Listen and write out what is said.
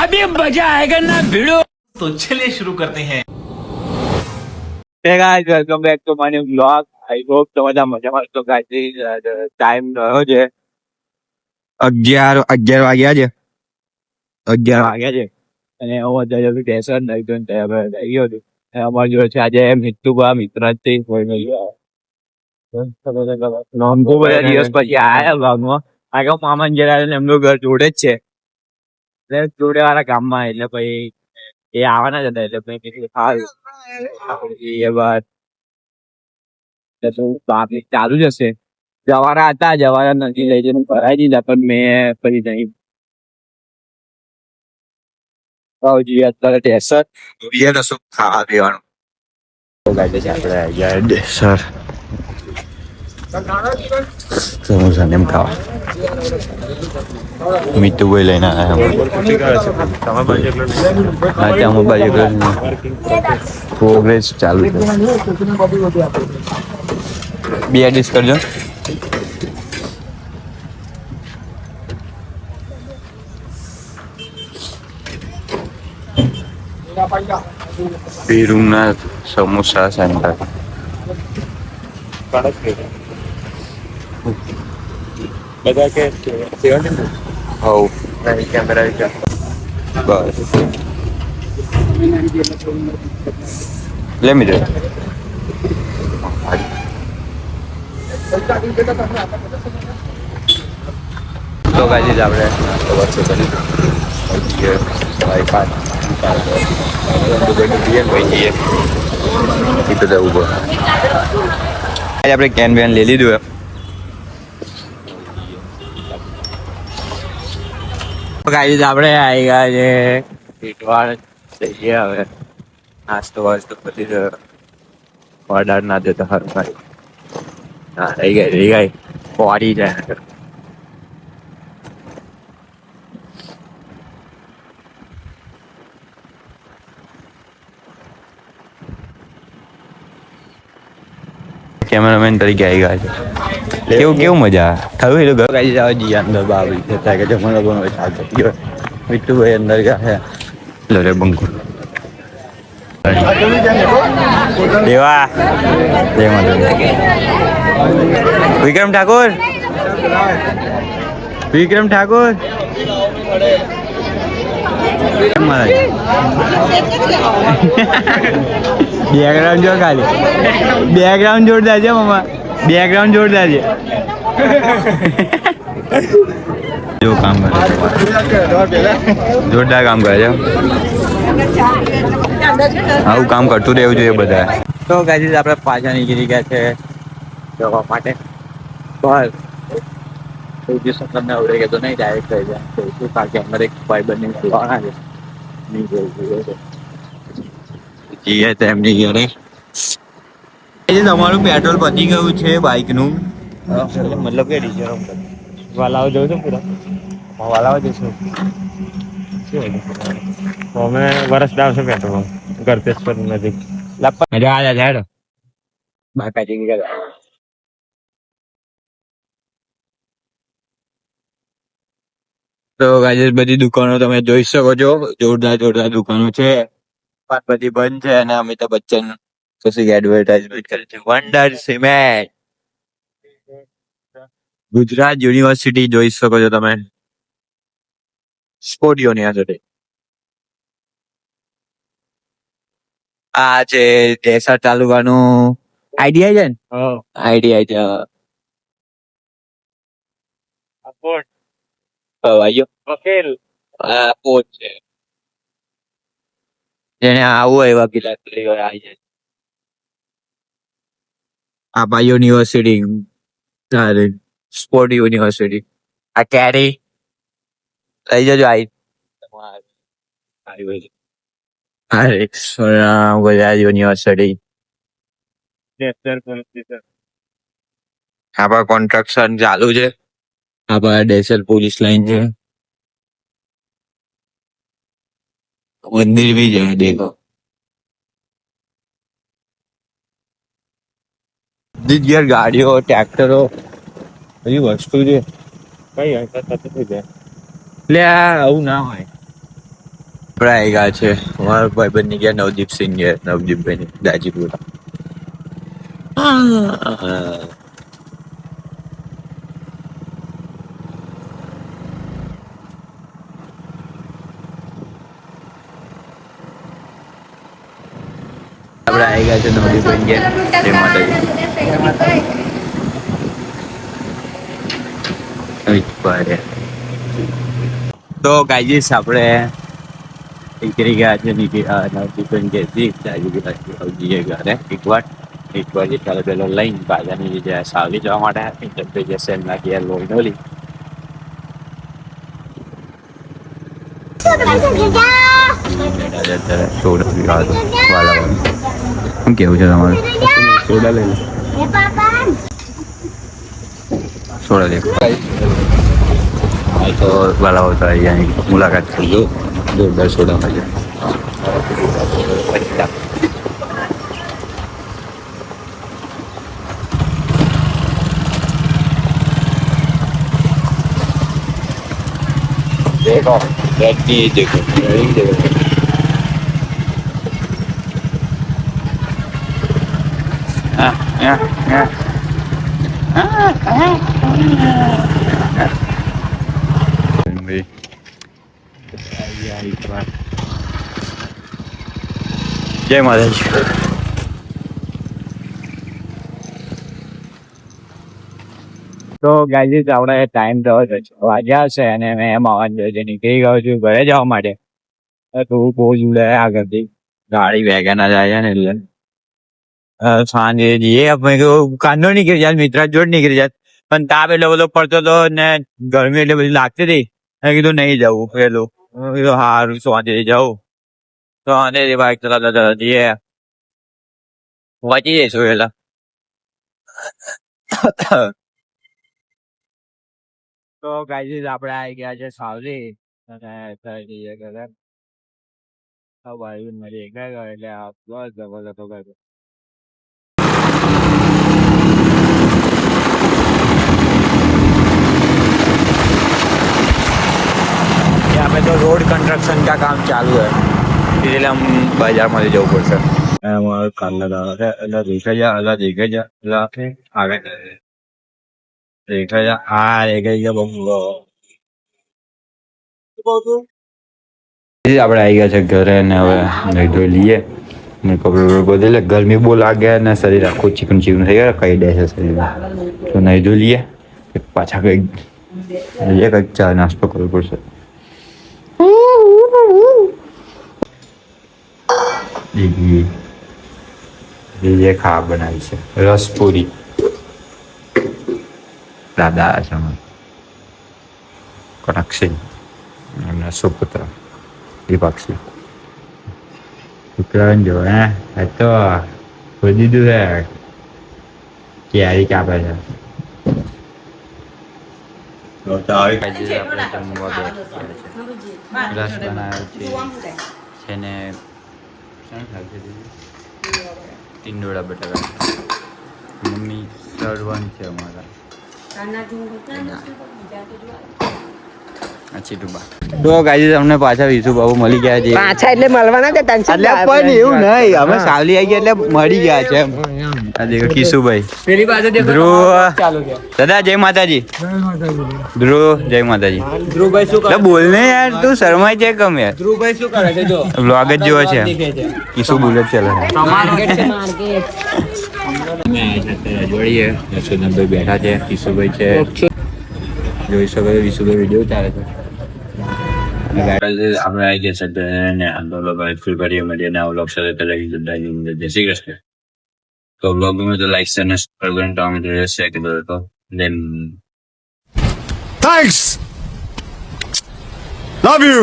अभी मजा आएगा ना भिड़ो। तो चलिए शुरू करते हैं। Hey guys, welcome back to my new vlog. I hope તમે બધા મજામાં છો guys. ટાઈમ થયો છે 11 વાગ્યા છે 11 વાગ્યા છે અને હું અત્યારે સ્ટેશન નહીં તો તૈયાર થઈ ગયો છું. અમારી જોડે છે આજે મિત્તુભા મિત્રાથી કોઈ નહીં બહુ બધા દિવસ પછી આયા vlogમાં. આ કે મામા ઘેર આવ્યા ને એમનું ઘર જોડે જ છે એટલે જોડે વાળા ગામમાં એટલે પછી એ આવવાના જ હતા એટલે પછી કીધું સારું એ બાદ ટ્રાફિક ચાલુ જ હશે. જવાના હતા જવાના નથી લઈ જઈને ભરાઈ દીધા પણ મેં ફરી નહીં જઈએ અત્યારે ટેસર જોઈએ તો શું ખાવા પીવાનું આપણે સર સમોસા ને એમ ખાવા મીઠું લઈને આવ્યા બાજુ પ્રોગ્રેસ ચાલુ છે. બે ડિશ કરજો. પેરુના સમોસા સેન્ટર બધા કે કેમેરા બસ લે મીટર તો ગાજી આપણે નાસ્તો વાસ્તો કરી ભાઈ પાંચ આપણે કેન બેન લઈ લીધું એમ ગાઈઝ આપણે આવી ગયા છે પીટવાડ જઈએ હવે નાસ્તો વાસ્તો બધી ઓર્ડર ના દેતો સારું ભાઈ હા રહી ગઈ પહોંચી જાય કેમેરામેન તરીકે આવી ગયા છે. કેવું મજા થયું એ ઘર આવી જાવ જી અંદર બાબરી થતા કે જમવાનો પણ ચાલતો ગયો મીઠુભાઈ અંદર ગયા છે રે બંકુ દેવા વિક્રમ ઠાકોર બેકગ્રાઉન્ડ જો ખાલી બેકગ્રાઉન્ડ જોરદાર છે મમ્મા બેકગ્રાઉન્ડ જોરદાર છે. જો કામ કરે જોરદાર કામ કરે છે. આવું કામ કરતું રહેવું જોઈએ બધા. તો ગાઈઝ આપણે પાછા નીકળી ગયા છે જવા માટે બસ તમને આવડે કે તો નહીં ડાયરેક્ટ થઈ જાય શું કારણ કે અમારે એક ભાઈ બંને ખોલવાના છે જીએ તેમની ઘરે તમારું પેટ્રોલ પતી ગયું છે બાઇક નું મતલબ કે રિઝર્વ વાલાવ જવું છું પૂરા વાલાવ જઈશું અમે વર્ષ દાવશું પેટ્રોલ ગરતેશ્વર નજીક બાકાજી ગયા. તો ગાઈઝ બધી દુકાનો તમે જોઈ શકો છો જોરદાર દુકાનો છે પણ બધી બંધ છે અને અમિતાભ બચ્ચન કશી એડવર્ટાઇઝમેન્ટ કરે છે. વંડર સિમેન્ટ ગુજરાત યુનિવર્સિટી જોઈ શકો છો તમે સ્પોર્ટ યુનિવર્સિટી આ છે ટેસર તાલુકાનું આઈડિયા છે ને આઈડિયા છે પોચ છે જેને આવું હોય એવા ગિલાસ આવી જાય. આપા યુનિવર્સિટી સ્પોર્ટ યુનિવર્સિટી આ કેરી લઈ જજો ગુજરાત યુનિવર્સિટી આપા કોન્સ્ટ્રક્શન ચાલુ છે. આપા ડેસલ પોલીસ લાઈન છે મંદિર ભી છે દેખો દીજગર ગાડીઓ ટ્રેક્ટરો બધી વસ્તુ છે કઈ હશે લે આવું ના હોય આપણે આવી ગયા છે મારા ભાઈબંધ ની ગયા નવદીપસિંહ ગયા નવદીપભાઈ ની દાજીપુર. આપણે આવી ગયા છે નવદીપભાઈ ગયા જય માતાજી. તો ગાઈસ આપણે નીકળી ગયા છે નવદીપભાઈ ઘેરથી દાજીપુર ઘરે એક વાર ચાલો પેલો લઈને બાજાની જે સાવલી જવા માટે ઇન્ટરપે જશે એમના ઘેર લોહીનોલી. શું કેવું છે તમારું? સોડા લઈ લો. સોડા લે તો વાલાઓ તો અહીંયાની મુલાકાત કરજો. જોરદાર સોડા મળે. देखो रेडी देखो रेडी देखो जय माताजी. તો ગાઈઝ આપણે ટાઈમ થયો છે 6 વાગ્યા છે અને મેં માવન જોઈ નીકળી ગયો છું ઘરે જવા માટે. થોડું બહુ જોડે આગળથી ગાડી વેગન જ આવ્યા ને એટલે સાંજે જઈએ આપણે કાંદો નીકળી જાય મિત્ર જોડ નીકળી જાય પણ તાપ એટલો બધો પડતો હતો ને ગરમી એટલે બધી લાગતી હતી. મેં કીધું નહીં જવું પેલું કીધું સારું સાંજે જવું તો અને બાઈક ચલાવતા જઈએ પહોંચી જઈશું એટલે. તો ગાઈઝ આપણે આવી ગયા છે સાવલી અને જઈએ ઘરે. ભાઈ મારી એક ગયો એટલે બસ જબરદસ્ત ગયો. यहाँ पे तो रोड कंस्ट्रक्शन का काम चालू है इसलिए हम बाजार में जવું પડશે. हमारा कान लगा है अल्लाह देखा जा अल्लाह आगे देखा जा आ रे गई बंगलो. આપણે આવી ગયા છે ઘરે ને હવે નહીં ધોઈ લઈએ ને કપડું બદલે ગરમી બહુ લાગે ને શરીર આખું ચીકન ચીકન થઈ ગયા કઈ દે છે શરીર તો નહીં ધોઈ લઈએ પાછા કંઈક ચા નાસ્તો કરવો પડશે. દીદીએ ખાવા બનાવી છે રસપુરી. દાદા છે કનકસિંહ એમના સુપુત્ર દીપકસિંહ. શુક્રવાન જો હે તો ખોદી દીધું હે ક્યારી કાપે છે. રસ બનાવ્યો છે ને ટીંડોળા બટાકા. મમ્મી સર્વન છે અમારા. તો ગાઈઝ અમને પાછા વિશુ બાબુ મળી ગયા છે. પાછા એટલે મળવાના કે ટેન્શન એટલે પણ એવું નહીં અમે સાવલી આવી ગયા એટલે મળી ગયા છે એમ. આ દેખો કિશુભાઈ પેલી બાજુ દેખો ધ્રુવ ચાલુ છે. દાદા જય માતાજી. ધ્રુવ જય માતાજી. ધ્રુવભાઈ શું કરે? બોલ ને યાર તું શરમાઈ છે કમ યાર. ધ્રુવભાઈ શું કરે છે જો વ્લોગ જ જેવો છે. કિશુ બુલેટ ચાલે છે. માર્કેટ છે માર્કેટ. અમે જોડીએ યશોદનભાઈ બેઠા છે કિશુભાઈ છે જોઈ શકો છો વિશુભાઈ વિડીયો ચાલે છે. આપણે આવી ગયા છે ને આંદોલન ફૂલ કરીએ મળીએ ને આ વ્લોગ સાથે જય શ્રી કૃષ્ણ. તો વ્લોગ ગમે તો લાઈક અને સબસ્ક્રાઇબ કરીને ટોમેટો શેર કરી દો. Then Thanks. Love you.